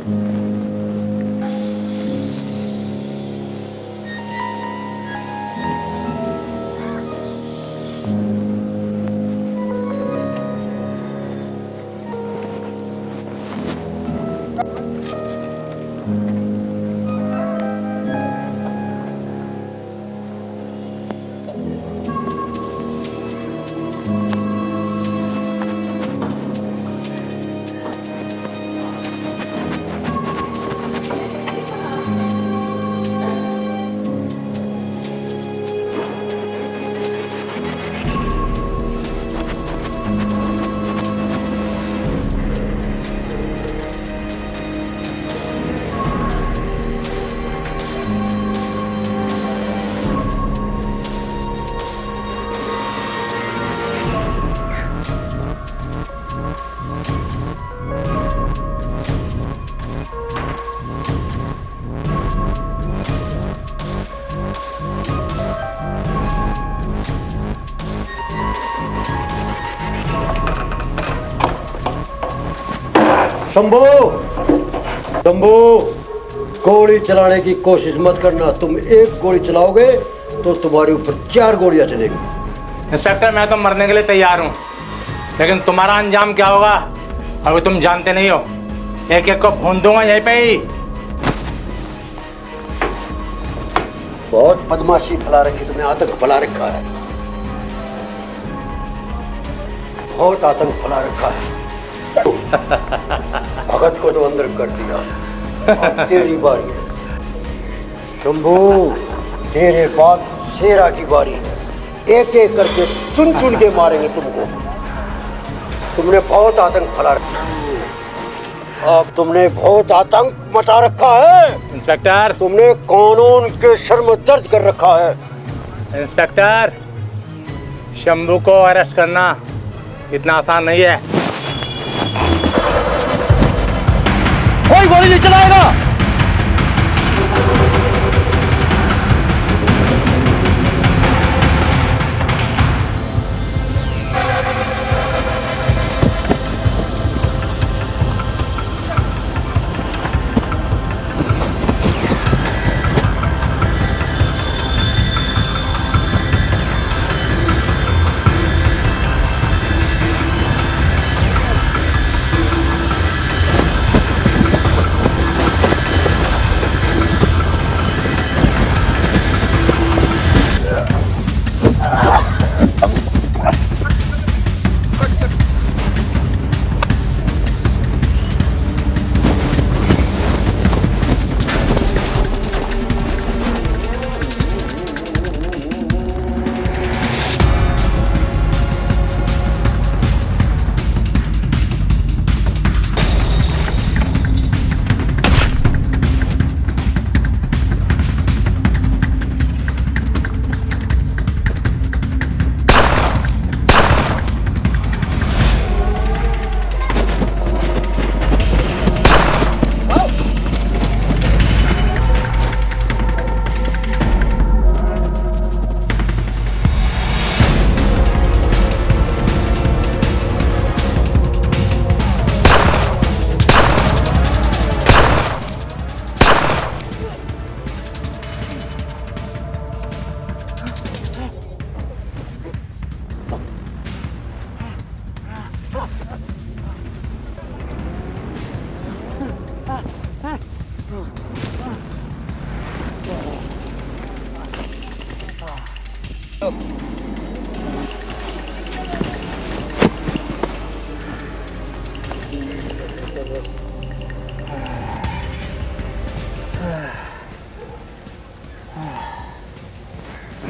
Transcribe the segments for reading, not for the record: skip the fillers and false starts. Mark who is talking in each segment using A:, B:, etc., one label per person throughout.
A: शंभू, शंभू, गोली चलाने की कोशिश मत करना। तुम एक गोली चलाओगे तो तुम्हारे ऊपर 4 गोलियां चलेगी।
B: इंस्पेक्टर, मैं तो मरने के लिए तैयार हूँ, लेकिन तुम्हारा अंजाम क्या होगा अभी तुम जानते नहीं हो। एक एक को भून दूंगा यहीं पे ही।
A: बहुत बदमाशी फैला रखी तुमने, आतंक फैला रखा है, बहुत आतंक फैला रखा है। भगत को तो अंदर कर दिया, अब तेरी बारी है। शंभू, तेरे बाद शेरा की बारी है। एक एक करके चुन चुन के मारेंगे तुमको। तुमने बहुत आतंक फैला रखा है, अब तुमने बहुत आतंक मचा रखा है।
B: इंस्पेक्टर,
A: तुमने कानून के सर में दर्द कर रखा है।
B: इंस्पेक्टर, शंभू को अरेस्ट करना इतना आसान नहीं है।
A: कोई गोली नहीं चलाएगा।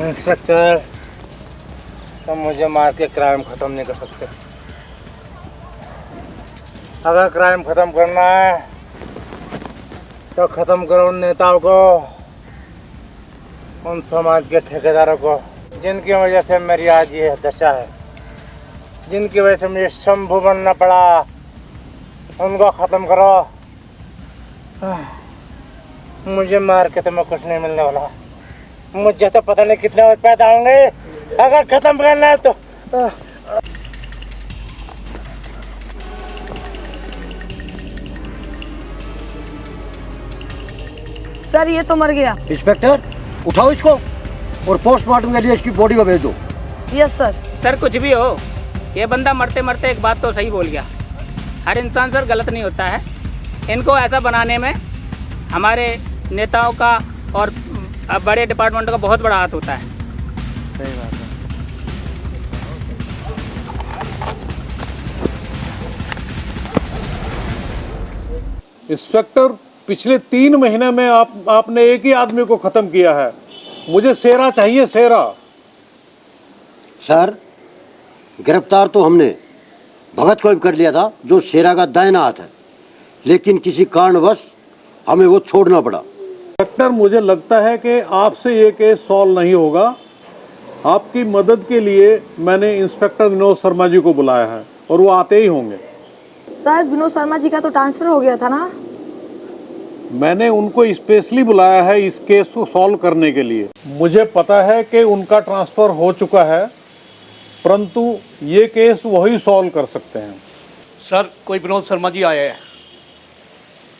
B: इंस्पेक्टर, तुम मुझे मार के क्राइम खत्म नहीं कर सकते। अगर क्राइम खत्म करना है तो खत्म करो उन नेताओं को, उन समाज के ठेकेदारों को जिनकी वजह से मेरी आज ये दशा है, जिनकी वजह से मुझे शंभू बनना पड़ा, उनको खत्म करो। मुझे मार के तुम्हें कुछ नहीं मिलने वाला। मुझे तो पता नहीं कितने और पैदा होंगे। अगर खत्म करना है तो
C: सर ये तो मर गया।
A: इंस्पेक्टर उठाओ इसको और पोस्टमार्टम के लिए इसकी बॉडी को भेज दो।
C: Yes sir.
D: सर कुछ भी हो, ये बंदा मरते मरते एक बात तो सही बोल गया। हर इंसान सर गलत नहीं होता है। इनको ऐसा बनाने में हमारे नेताओं का और बड़े डिपार्टमेंटों का बहुत बड़ा हाथ होता है।
B: सही बात है।
E: इंस्पेक्टर, पिछले 3 महीने में आपने एक ही आदमी को खत्म किया है। मुझे शेरा चाहिए, शेरा।
A: सर गिरफ्तार तो हमने भगत को भी कर लिया था, जो शेरा का दाहिना हाथ है, लेकिन किसी कारणवश हमें वो छोड़ना पड़ा।
E: इंस्पेक्टर, मुझे लगता है कि आपसे ये केस सॉल्व नहीं होगा। आपकी मदद के लिए मैंने इंस्पेक्टर विनोद शर्मा जी को बुलाया है और वो आते ही होंगे।
C: सर विनोद शर्मा जी का तो ट्रांसफर हो गया था ना।
E: मैंने उनको स्पेशली बुलाया है इस केस को सॉल्व करने के लिए। मुझे पता है कि उनका ट्रांसफर हो चुका है, परंतु ये केस वही सॉल्व कर सकते हैं।
F: सर कोई विनोद शर्मा जी आए हैं।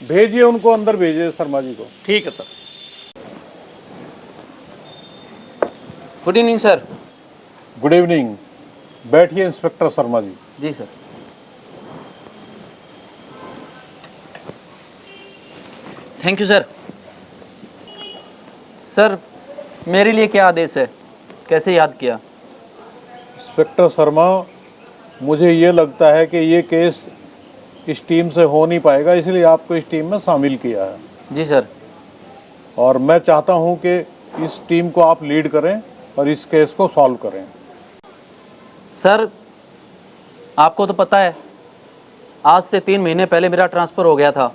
E: भेजिए उनको, अंदर भेजिए शर्मा जी को।
F: ठीक है sir.
G: Good evening sir.
E: Good evening. बैठिए इंस्पेक्टर शर्मा जी।
G: जी sir. Thank you sir. Sir मेरे लिए क्या आदेश है, कैसे याद किया?
E: इंस्पेक्टर शर्मा, मुझे ये लगता है कि ये केस इस टीम से हो नहीं पाएगा, इसलिए आपको इस टीम में शामिल किया है।
G: जी सर।
E: और मैं चाहता हूँ कि इस टीम को आप लीड करें और इस केस को सॉल्व करें।
G: सर आपको तो पता है, आज से 3 महीने पहले मेरा ट्रांसफ़र हो गया था।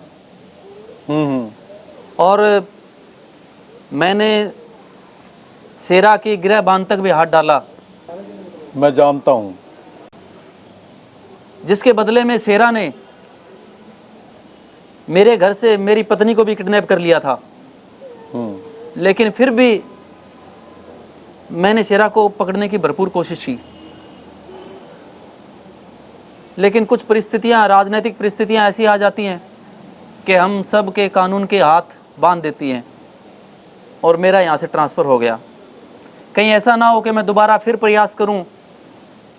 G: और मैंने शेरा की गृह बांध तक भी हाथ डाला।
E: मैं जानता हूँ।
G: जिसके बदले में शेरा ने मेरे घर से मेरी पत्नी को भी किडनैप कर लिया था। लेकिन फिर भी मैंने शेरा को पकड़ने की भरपूर कोशिश की, लेकिन कुछ परिस्थितियां, राजनीतिक परिस्थितियां ऐसी आ जाती हैं कि हम सब के कानून के हाथ बांध देती हैं और मेरा यहाँ से ट्रांसफ़र हो गया। कहीं ऐसा ना हो कि मैं दोबारा फिर प्रयास करूं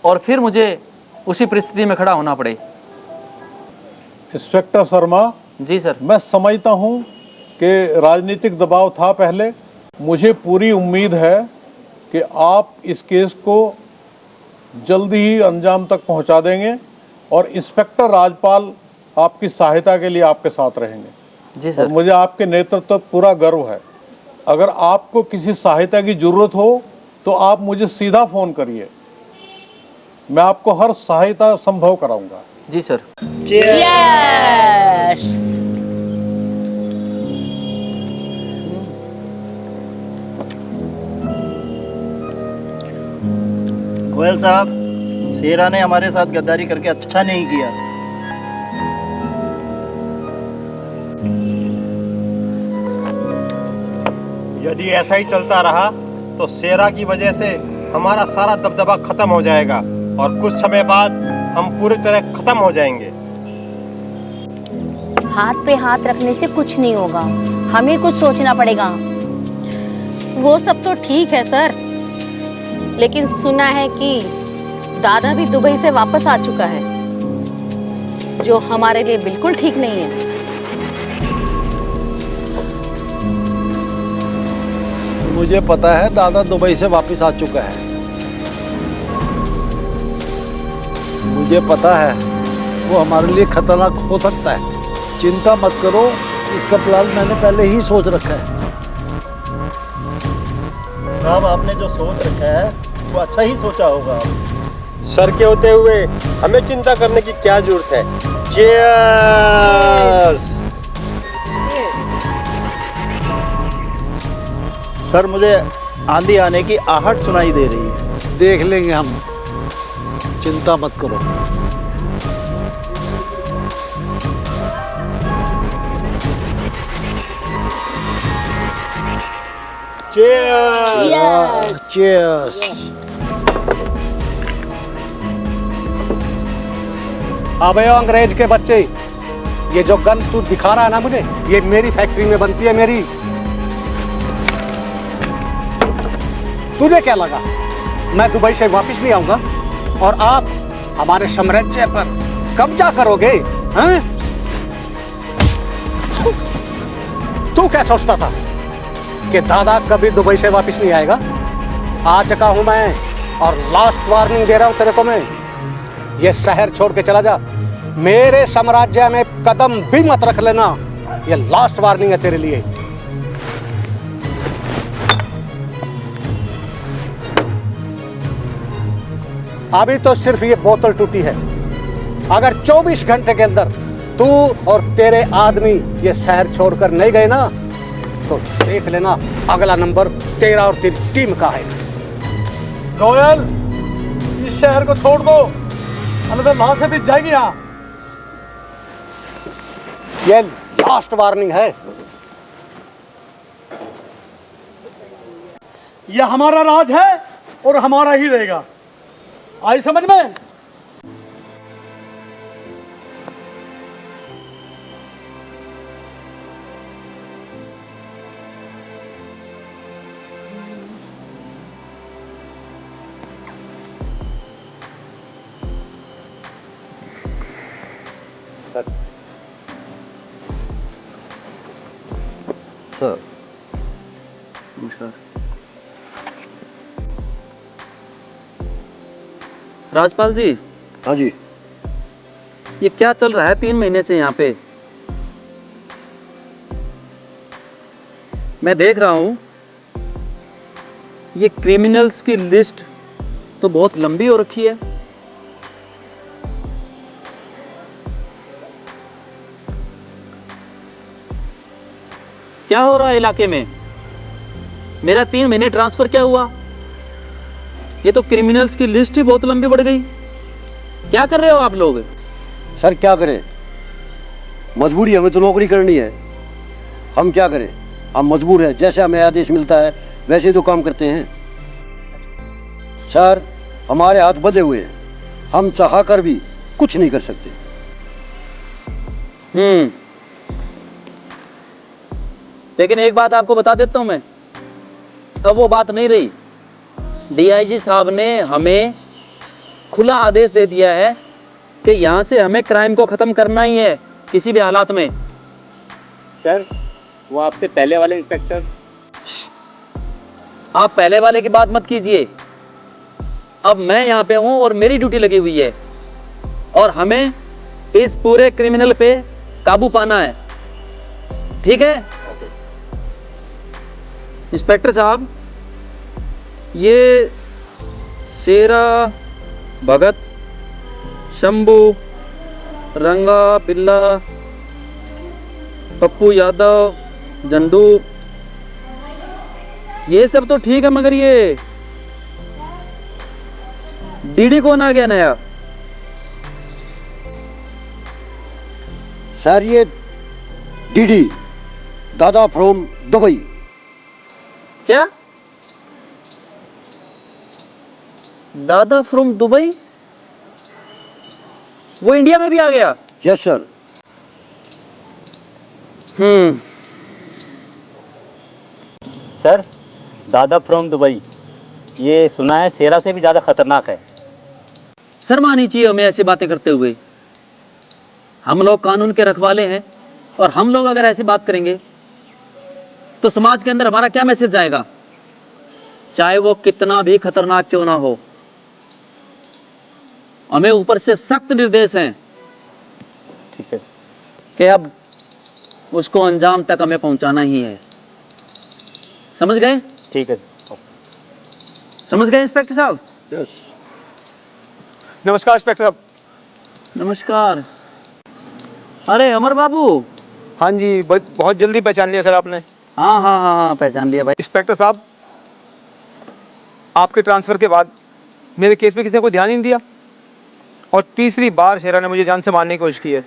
G: और फिर मुझे उसी परिस्थिति में खड़ा होना पड़े।
E: इंस्पेक्टर शर्मा,
G: जी सर।
E: मैं समझता हूँ कि राजनीतिक दबाव था पहले। मुझे पूरी उम्मीद है कि आप इस केस को जल्दी ही अंजाम तक पहुँचा देंगे और इंस्पेक्टर राजपाल आपकी सहायता के लिए आपके साथ रहेंगे।
G: जी सर।
E: और मुझे आपके नेतृत्व पर पूरा गर्व है। अगर आपको किसी सहायता की ज़रूरत हो तो आप मुझे सीधा फ़ोन करिए, मैं आपको हर सहायता संभव कराऊंगा।
G: जी सर।
H: गोयल साहब, शेरा ने हमारे साथ गद्दारी करके अच्छा नहीं किया।
B: यदि ऐसा ही चलता रहा तो शेरा की वजह से हमारा सारा दबदबा खत्म हो जाएगा और कुछ समय बाद हम पूरी तरह खत्म हो जाएंगे।
I: हाथ पे हाथ रखने से कुछ नहीं होगा, हमें कुछ सोचना पड़ेगा।
J: वो सब तो ठीक है सर, लेकिन सुना है कि दादा भी दुबई से वापस आ चुका है, जो हमारे लिए बिल्कुल ठीक नहीं है।
H: मुझे पता है दादा दुबई से वापस आ चुका है। मुझे पता है वो हमारे लिए खतरनाक हो सकता है। चिंता मत करो, इसका प्लान मैंने पहले ही सोच रखा है। साहब, आपने जो सोच रखा है वो अच्छा ही सोचा होगा।
B: सर के होते हुए हमें चिंता करने की क्या जरूरत है। चीयर्स।
H: सर, मुझे आंधी आने की आहट सुनाई दे रही है।
F: देख लेंगे हम, चिंता मत करो।
H: चीयर्स।
F: अबे अंग्रेज के बच्चे, ये जो गन तू दिखा रहा है ना मुझे, ये मेरी फैक्ट्री में बनती है, मेरी। तुझे क्या लगा मैं दुबई से वापस नहीं आऊंगा और आप हमारे साम्राज्य पर कब्जा करोगे? हैं? तू क्या सोचता था कि दादा कभी दुबई से वापस नहीं आएगा? आ चुका हूं मैं और लास्ट वार्निंग दे रहा हूं तेरे को मैं। ये शहर छोड़ के चला जा, मेरे साम्राज्य में कदम भी मत रख लेना। ये लास्ट वार्निंग है तेरे लिए। अभी तो सिर्फ ये बोतल टूटी है, अगर 24 घंटे के अंदर तू और तेरे आदमी ये शहर छोड़कर नहीं गए ना तो देख लेना अगला नंबर तेरा और तेरी टीम का है।
H: गोयल, इस शहर को छोड़ दो, अन्यथा वहां से भी जाएगी यहाँ।
F: ये लास्ट वार्निंग है।
H: यह हमारा राज है और हमारा ही रहेगा, आई समझ में?
A: सर
G: नमस्कार। राजपाल जी,
A: हाँ जी।
G: ये क्या चल रहा है 3 महीने से यहाँ पे? मैं देख रहा हूँ ये क्रिमिनल्स की लिस्ट तो बहुत लंबी हो रखी है। क्या हो रहा है इलाके में? मेरा 3 महीने ट्रांसफर क्या हुआ? ये तो क्रिमिनल्स की लिस्ट ही बहुत लंबी बढ़ गई। क्या कर रहे हो आप लोग?
A: सर क्या करें, मजबूरी, हमें तो नौकरी करनी है। हम क्या करें, हम मजबूर हैं। जैसे हमें आदेश मिलता है वैसे ही तो काम करते हैं। सर हमारे हाथ बंधे हुए हैं, हम चाह कर भी कुछ नहीं कर सकते।
G: लेकिन एक बात आपको बता देता हूं मैं, अब वो बात नहीं रही। डीआईजी साहब ने हमें खुला आदेश दे दिया है कि यहाँ से हमें क्राइम को खत्म करना ही है किसी भी हालात में।
D: सर वो आपसे पहले वाले इंस्पेक्टर।
G: आप पहले वाले की बात मत कीजिए। अब मैं यहाँ पे हूँ और मेरी ड्यूटी लगी हुई है और हमें इस पूरे क्रिमिनल पे काबू पाना है, ठीक है? इंस्पेक्टर साहब, ये शेरा, भगत, शंभू, रंगा, बिल्ला, पप्पू यादव, झंडू, ये सब तो ठीक है, मगर ये डीडी कौन आ गया नया?
A: सर ये डीडी, दादा फ्रॉम दुबई।
G: क्या? दादा फ्रॉम दुबई? वो इंडिया में भी आ गया?
A: Yes sir.
D: सर दादा फ्रॉम दुबई, ये सुना है शेरा से भी ज़्यादा खतरनाक है।
G: शर्म आनी चाहिए हमें ऐसी बातें करते हुए। हम लोग कानून के रखवाले हैं और हम लोग अगर ऐसी बात करेंगे तो समाज के अंदर हमारा क्या मैसेज जाएगा, चाहे वो कितना भी खतरनाक क्यों ना हो। हमें ऊपर से सख्त निर्देश हैं,
D: ठीक है
G: कि अब उसको अंजाम तक हमें पहुंचाना ही है। समझ गए?
D: ठीक है।
G: समझ गए इंस्पेक्टर साहब?
A: यस।
F: नमस्कार इंस्पेक्टर साहब।
G: नमस्कार। अरे अमर बाबू।
F: हाँ जी, बहुत जल्दी पहचान लिया सर आपने।
G: हाँ हाँ हाँ हाँ, पहचान लिया भाई।
F: इंस्पेक्टर साहब, आपके ट्रांसफर के बाद मेरे केस पे किसी ने कोई ध्यान ही नहीं दिया और तीसरी बार शेरा ने मुझे जान से मारने की कोशिश की है।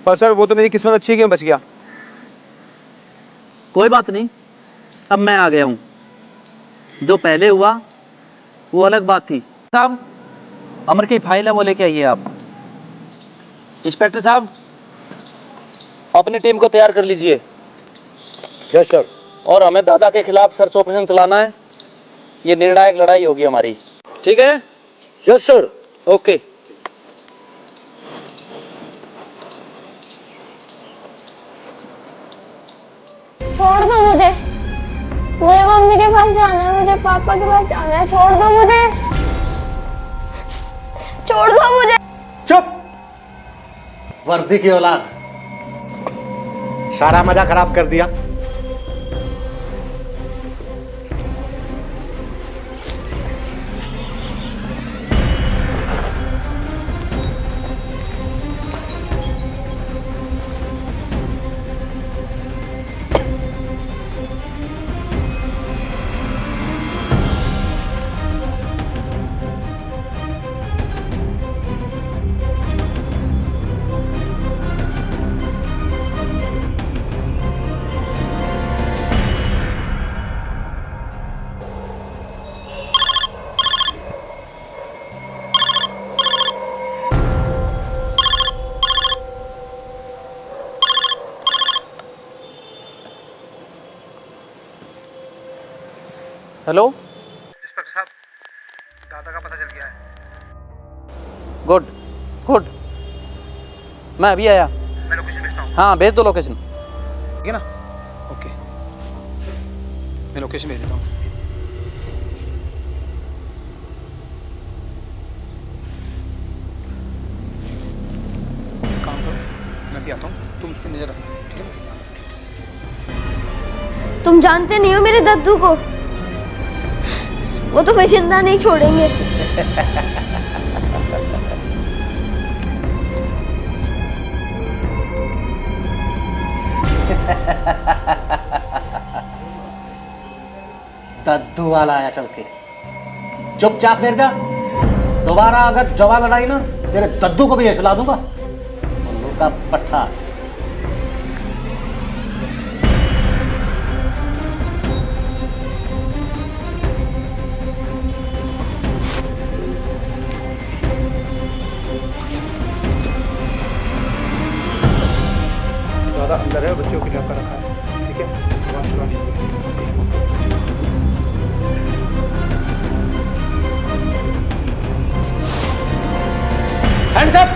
F: पर सर वो तो मेरी किस्मत अच्छी है कि मैं बच गया।
G: कोई बात नहीं, अब मैं आ गया हूँ। जो पहले हुआ वो अलग बात थी। साहब, अमर की फाइल है वो लेके आइए आप। इंस्पेक्टर साहब, अपनी टीम को तैयार कर लीजिए।
A: Yes sir.
G: और हमें दादा के खिलाफ सर्च ऑपरेशन चलाना है। ये निर्णायक लड़ाई होगी हमारी, ठीक है?
A: Yes sir.
G: ओके।
I: छोड़ दो मुझे मम्मी के पास जाना है, मुझे पापा के पास जाना है। छोड़ दो मुझे, छोड़ दो मुझे।
F: चुप, वर्दी की औलाद, सारा मजा खराब कर दिया।
G: हेलो
B: इंस्पेक्टर साहब, दादा का पता चल गया है।
G: गुड गुड, मैं अभी आया।
B: मैं लोकेशन भेजता हूँ।
G: हाँ भेज दो लोकेशन।
B: ठीक है ना? ओके, मैं लोकेशन भेज देता हूँ। एक काम करो, मैं भी आता हूँ, तुम उस पर नजर रखना, ठीक है ना?
C: तुम जानते नहीं हो मेरे दद्दू को, वो तुम्हें जिंदा नहीं छोड़ेंगे।
F: दद्दू वाला आया चल के, चुपचाप लेट जा। दोबारा अगर जवा लड़ाई ना, तेरे दद्दू को भी ये सुला दूंगा। उल्लू का पट्टा।
B: दादा अंदर है, बच्चों को किडनैप कर रखा है, ठीक है? आवाज चुरा लीजिए।
G: Hands up,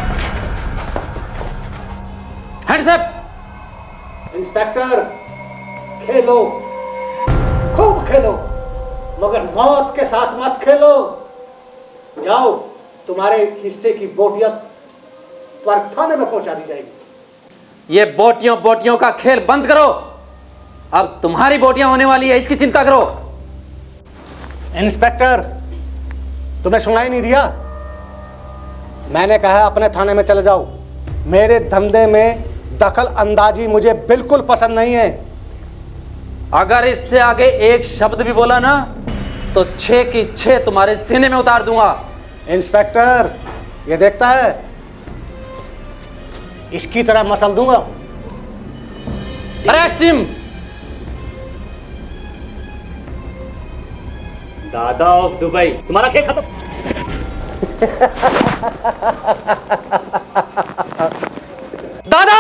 G: hands up.
F: Inspector, खेलो, खूब खेलो, मगर मौत के साथ मत खेलो। जाओ, तुम्हारे हिस्से की बोटियां थाने में पहुंचा दी जाएगी।
G: ये बोटियों बोटियों का खेल बंद करो। अब तुम्हारी बोटियां होने वाली है, इसकी चिंता करो।
F: इंस्पेक्टर, तुम्हें सुनाई नहीं दिया? मैंने कहा अपने थाने में चले जाओ। मेरे धंधे में दखल अंदाजी मुझे बिल्कुल पसंद नहीं है।
G: अगर इससे आगे एक शब्द भी बोला ना तो 6 की 6 तुम्हारे सीने में उतार दूंगा।
F: इंस्पेक्टर, ये देखता है, इसकी तरह मसल दूंगा।
G: Arrest him.
K: दादा ऑफ दुबई, तुम्हारा खेल खत्म।
G: दादा!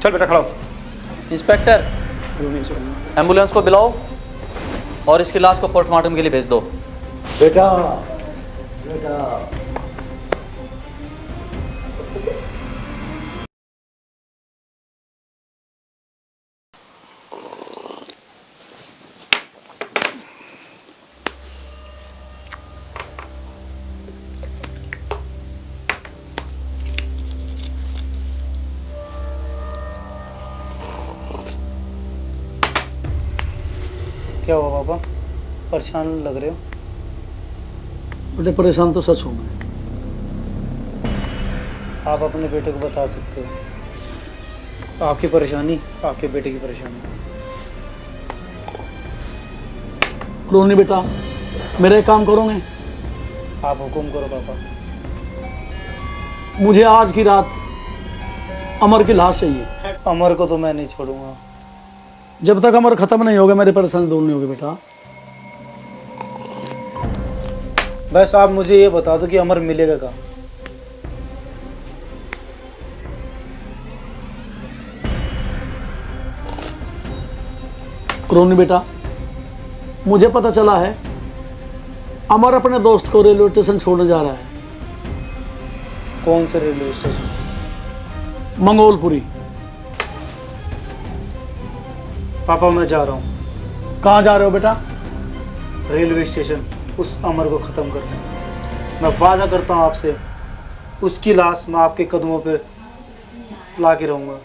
B: चल बेटा, खड़ा हो।
G: इंस्पेक्टर, एम्बुलेंस को बुलाओ और इसकी लाश को पोस्टमार्टम के लिए भेज दो।
A: बेटा, बेटा,
B: क्या हुआ पापा, परेशान लग रहे हो?
H: बड़े परेशान तो सच हूँ मैं।
B: आप अपने बेटे को बता सकते हो आपकी परेशानी, आपके बेटे की परेशानी।
H: क्यों नहीं बेटा, मेरा एक काम करोगे?
B: आप हुक्म करो पापा।
H: मुझे आज की रात अमर की लाश चाहिए।
B: अमर को तो मैं नहीं छोड़ूंगा।
H: जब तक अमर खत्म नहीं होगा मेरी परेशानी दूर नहीं होगी बेटा।
L: बस आप मुझे ये बता दो कि अमर मिलेगा कहाँ।
M: क्रोनी बेटा, मुझे पता चला है अमर अपने दोस्त को रेलवे स्टेशन छोड़ने जा रहा है।
L: कौन से रेलवे स्टेशन?
M: मंगोलपुरी।
L: पापा मैं जा रहा हूँ।
M: कहाँ जा रहे हो बेटा?
L: रेलवे स्टेशन, उस अमर को ख़त्म करने। मैं वादा करता हूँ आपसे, उसकी लाश मैं आपके कदमों पे ला के रहूँगा।